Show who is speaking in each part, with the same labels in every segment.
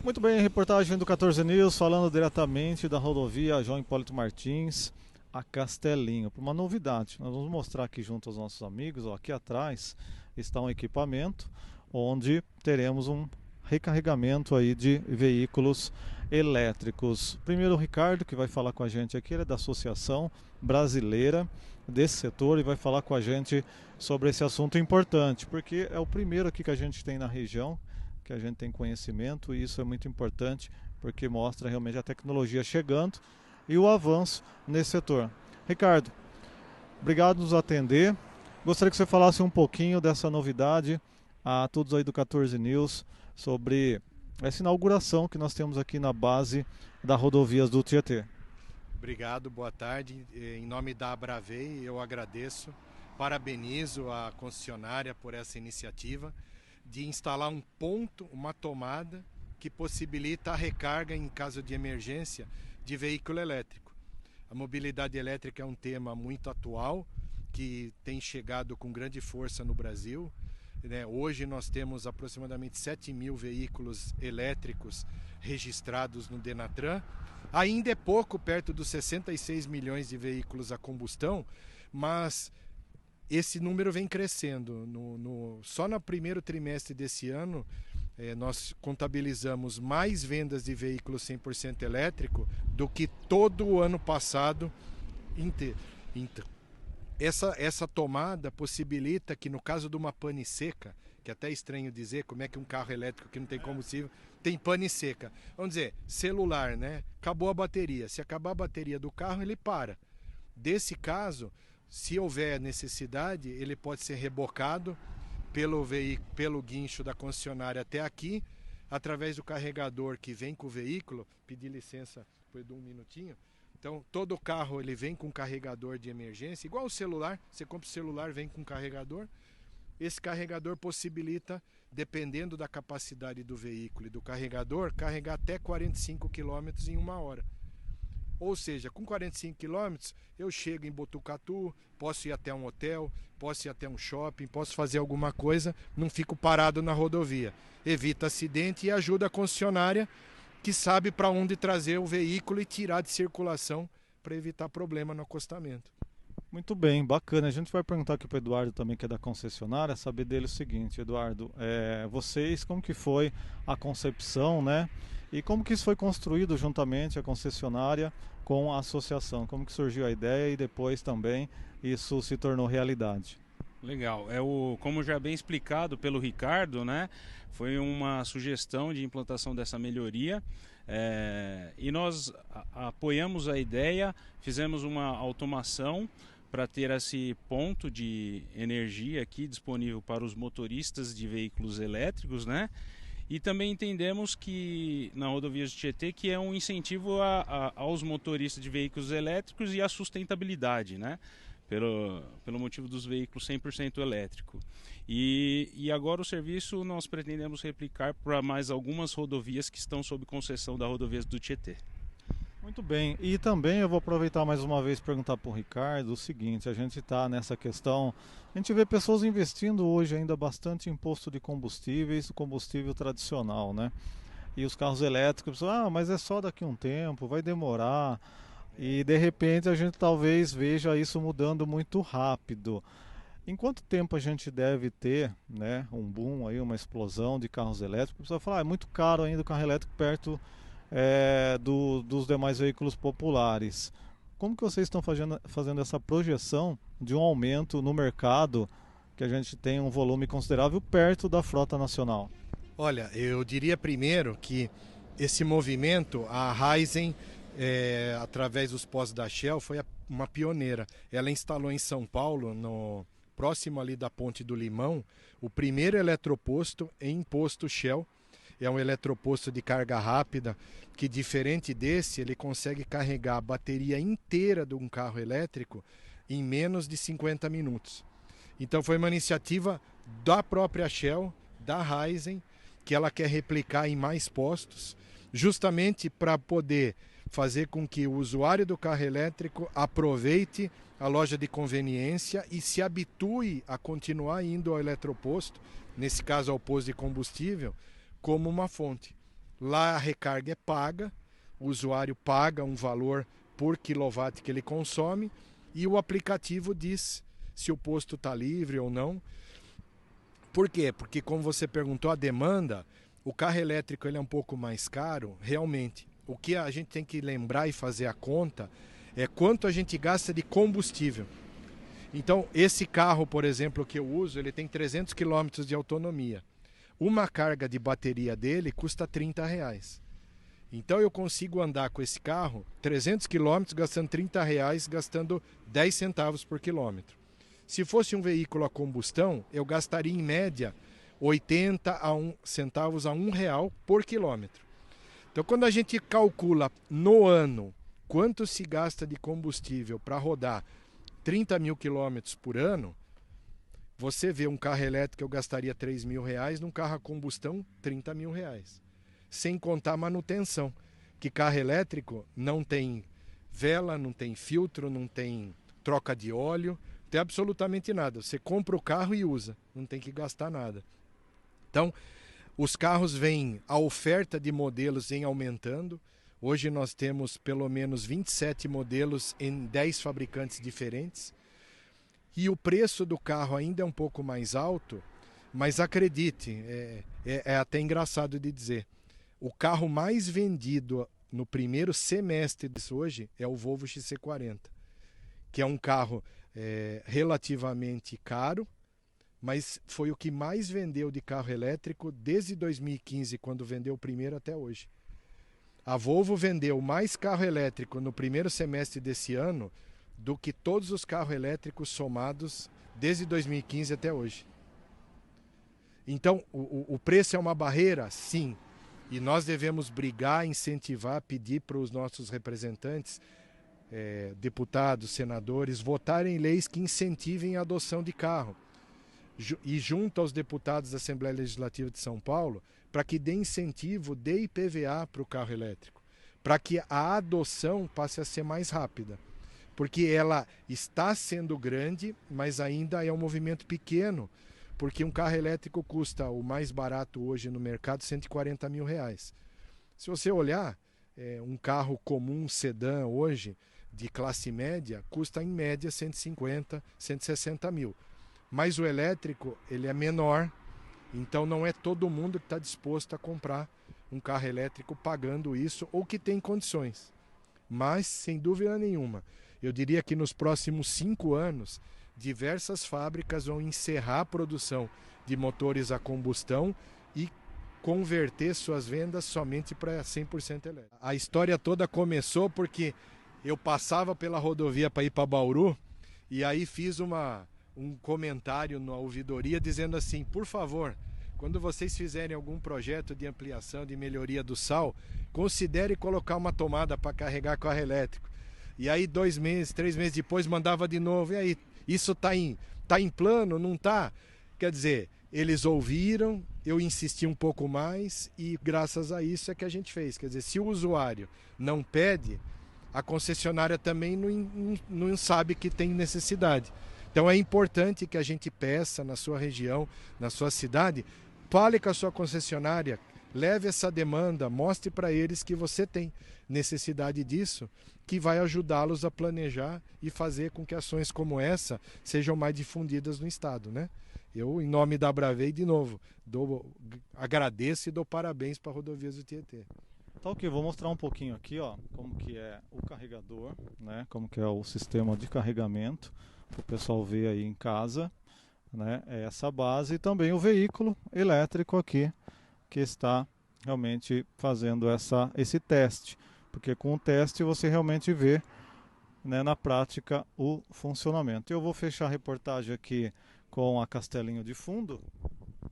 Speaker 1: Muito bem, reportagem do 14 News falando diretamente da rodovia João Hipólito Martins a Castelinho. Para uma novidade, nós vamos mostrar aqui junto aos nossos amigos, ó, aqui atrás está um equipamento onde teremos um recarregamento aí de veículos elétricos. Primeiro o Ricardo, que vai falar com a gente aqui, ele é da Associação Brasileira desse setor e vai falar com a gente sobre esse assunto importante, porque é o primeiro aqui que a gente tem na região, que a gente tem conhecimento, e isso é muito importante porque mostra realmente a tecnologia chegando e o avanço nesse setor. Ricardo, obrigado por nos atender. Gostaria que você falasse um pouquinho dessa novidade a todos aí do 14 News sobre essa inauguração que nós temos aqui na base da rodovias do Tietê.
Speaker 2: Obrigado, boa tarde. Em nome da Abravei, eu agradeço, parabenizo a concessionária por essa iniciativa de instalar um ponto, uma tomada que possibilita a recarga em caso de emergência de veículo elétrico. A mobilidade elétrica é um tema muito atual que tem chegado com grande força no Brasil. Hoje nós temos aproximadamente 7 mil veículos elétricos registrados no Denatran. Ainda é pouco, perto dos 66 milhões de veículos a combustão, mas esse número vem crescendo. Só no primeiro trimestre desse ano, nós contabilizamos mais vendas de veículos 100% elétrico do que todo o ano passado inteiro. Então, essa tomada possibilita que, no caso de uma pane seca, que até é estranho dizer como é que um carro elétrico que não tem combustível tem pane seca. Vamos dizer, celular, né? Acabou a bateria. Se acabar a bateria do carro, ele para. Desse caso, se houver necessidade, ele pode ser rebocado pelo guincho da concessionária até aqui, através do carregador que vem com o veículo. Pedir licença por um minutinho. Então, todo carro ele vem com carregador de emergência, igual o celular. Você compra o celular, vem com carregador. Esse carregador possibilita, dependendo da capacidade do veículo e do carregador, carregar até 45 km em 1 hora. Ou seja, com 45 km eu chego em Botucatu, posso ir até um hotel, posso ir até um shopping, posso fazer alguma coisa, não fico parado na rodovia. Evita acidente e ajuda a concessionária que sabe para onde trazer o veículo e tirar de circulação para evitar problema no acostamento.
Speaker 1: Muito bem, bacana. A gente vai perguntar aqui para o Eduardo também, que é da concessionária, saber dele o seguinte, Eduardo, vocês, como que foi a concepção, né? E como que isso foi construído juntamente, a concessionária, com a associação? Como que surgiu a ideia e depois também isso se tornou realidade?
Speaker 3: Legal, como já bem explicado pelo Ricardo, né? Foi uma sugestão de implantação dessa melhoria e nós apoiamos a ideia, fizemos uma automação para ter esse ponto de energia aqui disponível para os motoristas de veículos elétricos, né? E também entendemos que na rodovia do Tietê que é um incentivo aos motoristas de veículos elétricos e à sustentabilidade, né? Pelo motivo dos veículos 100% elétrico. E agora o serviço nós pretendemos replicar para mais algumas rodovias que estão sob concessão da rodovia do Tietê.
Speaker 1: Muito bem, e também eu vou aproveitar mais uma vez e perguntar para o Ricardo o seguinte, a gente está nessa questão, a gente vê pessoas investindo hoje ainda bastante em posto de combustíveis, o combustível tradicional, né? E os carros elétricos, mas é só daqui a um tempo, vai demorar, e de repente a gente talvez veja isso mudando muito rápido. Em quanto tempo a gente deve ter, né, um boom, aí, uma explosão de carros elétricos? A pessoa fala, é muito caro ainda o carro elétrico perto dos demais veículos populares. Como que vocês estão fazendo essa projeção de um aumento no mercado, que a gente tem um volume considerável perto da frota nacional?
Speaker 2: Olha, eu diria primeiro que esse movimento, a Raizen, através dos postos da Shell, foi uma pioneira. Ela instalou em São Paulo, próximo ali da Ponte do Limão, o primeiro eletroposto em posto Shell. É um eletroposto de carga rápida que, diferente desse, ele consegue carregar a bateria inteira de um carro elétrico em menos de 50 minutos. Então foi uma iniciativa da própria Shell, da Raizen, que ela quer replicar em mais postos, justamente para poder fazer com que o usuário do carro elétrico aproveite a loja de conveniência e se habitue a continuar indo ao eletroposto, nesse caso ao posto de combustível, como uma fonte. Lá a recarga é paga, o usuário paga um valor por quilowatt que ele consome e o aplicativo diz se o posto está livre ou não. Por quê? Porque, como você perguntou, a demanda, o carro elétrico ele é um pouco mais caro, realmente. O que a gente tem que lembrar e fazer a conta é quanto a gente gasta de combustível. Então, esse carro, por exemplo, que eu uso, ele tem 300 km de autonomia. Uma carga de bateria dele custa R$30. Então, eu consigo andar com esse carro 300 km gastando R$30, gastando 10 centavos por quilômetro. Se fosse um veículo a combustão, eu gastaria em média 80 centavos a R$1 por quilômetro. Então, quando a gente calcula no ano quanto se gasta de combustível para rodar 30 mil quilômetros por ano, você vê um carro elétrico eu gastaria R$3.000, num carro a combustão R$30.000. Sem contar a manutenção, que carro elétrico não tem vela, não tem filtro, não tem troca de óleo, não tem absolutamente nada. Você compra o carro e usa, não tem que gastar nada. Então, os carros vêm, a oferta de modelos vem aumentando. Hoje nós temos pelo menos 27 modelos em 10 fabricantes diferentes. E o preço do carro ainda é um pouco mais alto, mas acredite, é até engraçado de dizer. O carro mais vendido no primeiro semestre de hoje é o Volvo XC40, que é um carro relativamente caro, mas foi o que mais vendeu de carro elétrico desde 2015, quando vendeu o primeiro, até hoje. A Volvo vendeu mais carro elétrico no primeiro semestre desse ano do que todos os carros elétricos somados desde 2015 até hoje. Então, o preço é uma barreira? Sim. E nós devemos brigar, incentivar, pedir para os nossos representantes, deputados, senadores, votarem leis que incentivem a adoção de carro. E junto aos deputados da Assembleia Legislativa de São Paulo, para que dê incentivo, dê IPVA para o carro elétrico, para que a adoção passe a ser mais rápida. Porque ela está sendo grande, mas ainda é um movimento pequeno, porque um carro elétrico custa, o mais barato hoje no mercado, R$140 mil. Se você olhar, um carro comum, sedã hoje, de classe média, custa em média 150, 160 mil. Mas o elétrico, ele é menor, então não é todo mundo que está disposto a comprar um carro elétrico pagando isso ou que tem condições. Mas, sem dúvida nenhuma, eu diria que nos próximos 5 anos, diversas fábricas vão encerrar a produção de motores a combustão e converter suas vendas somente para 100% elétrico. A história toda começou porque eu passava pela rodovia para ir para Bauru e aí fiz um comentário na ouvidoria dizendo assim: por favor, quando vocês fizerem algum projeto de ampliação, de melhoria do sal, considere colocar uma tomada para carregar carro elétrico. E aí 2 meses, 3 meses depois mandava de novo, e aí, isso tá em plano, não tá? Quer dizer, eles ouviram, eu insisti um pouco mais e graças a isso é que a gente fez. Quer dizer, se o usuário não pede, a concessionária também não sabe que tem necessidade. Então é importante que a gente peça na sua região, na sua cidade, fale com a sua concessionária, leve essa demanda, mostre para eles que você tem necessidade disso, que vai ajudá-los a planejar e fazer com que ações como essa sejam mais difundidas no estado, né? Eu, em nome da Bravei, de novo, agradeço e dou parabéns para a Rodovias do Tietê.
Speaker 1: Tá, ok, vou mostrar um pouquinho aqui, ó, como que é o carregador, né? Como que é o sistema de carregamento, para o pessoal ver aí em casa, né? É essa base e também o veículo elétrico aqui, que está realmente fazendo esse teste, porque com o teste você realmente vê, né, na prática o funcionamento. Eu vou fechar a reportagem aqui com a Castelinho de fundo,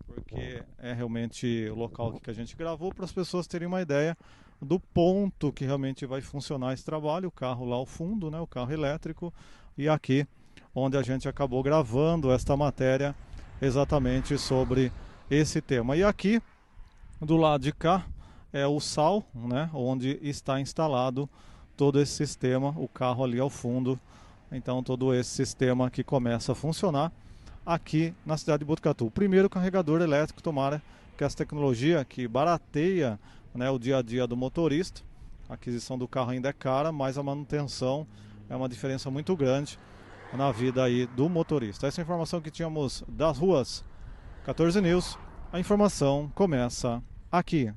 Speaker 1: porque é realmente o local que a gente gravou, para as pessoas terem uma ideia do ponto que realmente vai funcionar esse trabalho. O carro lá ao fundo, né, o carro elétrico, e aqui onde a gente acabou gravando esta matéria exatamente sobre esse tema. E aqui do lado de cá é o SAL, né, onde está instalado todo esse sistema, o carro ali ao fundo. Então todo esse sistema que começa a funcionar aqui na cidade de Botucatu. O primeiro carregador elétrico, tomara que essa tecnologia que barateia né, o dia a dia do motorista. A aquisição do carro ainda é cara, mas a manutenção é uma diferença muito grande na vida aí do motorista. Essa é a informação que tínhamos das ruas 14 News. A informação começa aqui.